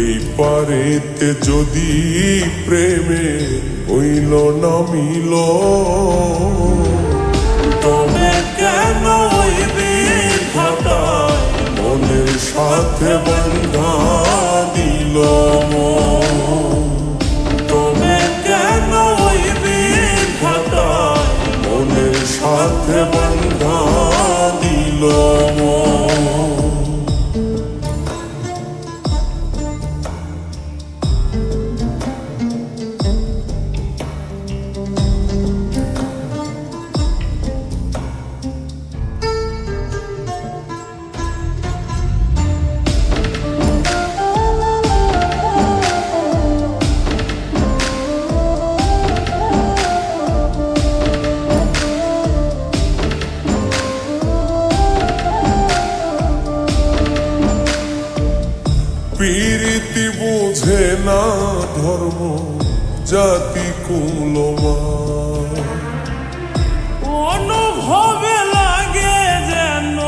এই পারেতে যদি প্রেমে হইল না মিল, তবে কেন ওই বিধাতায় মনের সাথে বন্ধা দিল? তবে কেন ওই বিধাতায় মনের সাথে বন্ধা দিল? প্রীতি বুঝে না ধর্ম জাতি কুলমান, অনুভবে লাগে যেন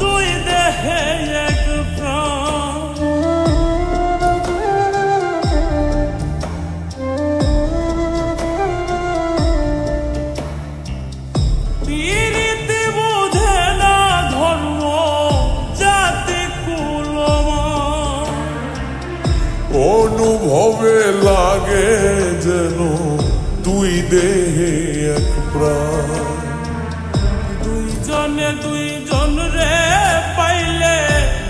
দুই দেহে এক প্রাণ। প্রীতি বুঝে না ধর্ম জাতি কুলমান, অনুভবে লাগে যেন দুই দেহে এক প্রাণ। দুইজনে দুইজন রে পাইলে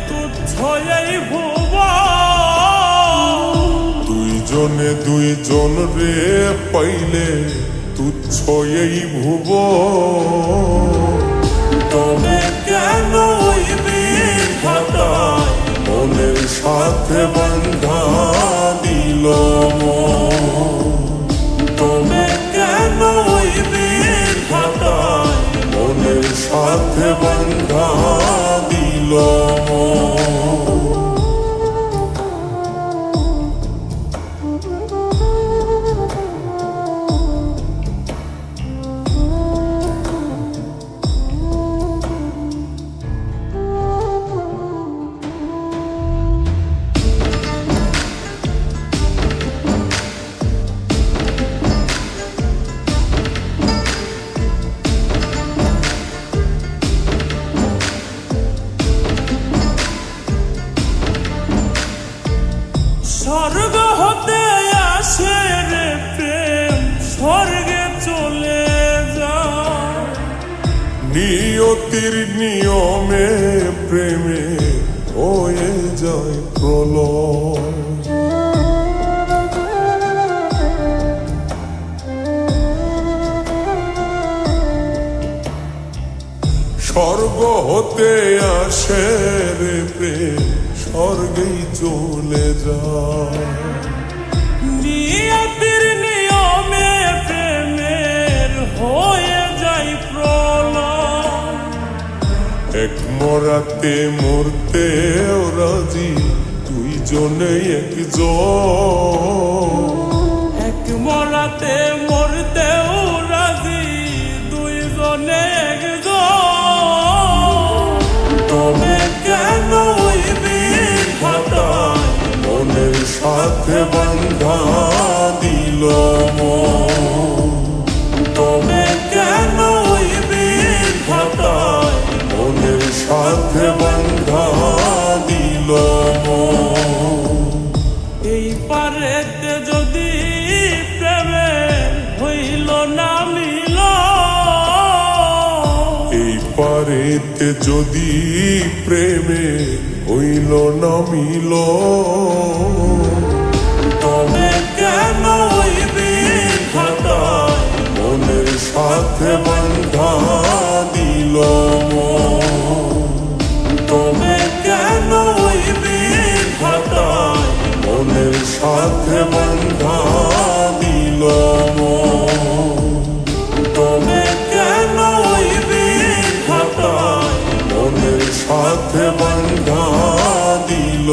তুচ্ছ এই ভুবন। দুইজনে দুইজন রে পাইলে তুচ্ছ এই ভুবন। তবে কেন ওই বিধাতায় মনের সাথে বন্ধা দিল? তবে কেন ওই বিধাতায় মনের সাথে বন্ধা দিল? স্বর্গ হতে আসে রে প্রেম, স্বর্গে চলে যায়। নিয়তির নিয়মে প্রেমে হয়ে যায় প্রলয়। স্বর্গ হতে আসে রে প্রেম, স্বর্গেই চলে যায়। নিয়তির নিয়মে প্রেমের হয়ে যায় প্রলয়। এক মরাতে মরতে রাজি দুইজনে একজন। এক মরাতে মরতেও রাজি দুইজনে একজন। তবে কেন ওই বিধাতায় মনের সাথে বন্ধা দিল? তবে কেন ওই বিধাতায় মনের সাথে বন্ধা দিল? এই পারেতে যদি প্রেমে হইল না মিল, এই পারেতে যদি প্রেমে হইল না মিল, তবে কেন ওই বিধাতায় মনের সাথে বন্ধা দিল? তবে কেন ওই বিধাতায় মনের সাথে বন্ধা দিল? তবে কেন ওই বিধাতায় মনের সাথে বন্ধা দিল?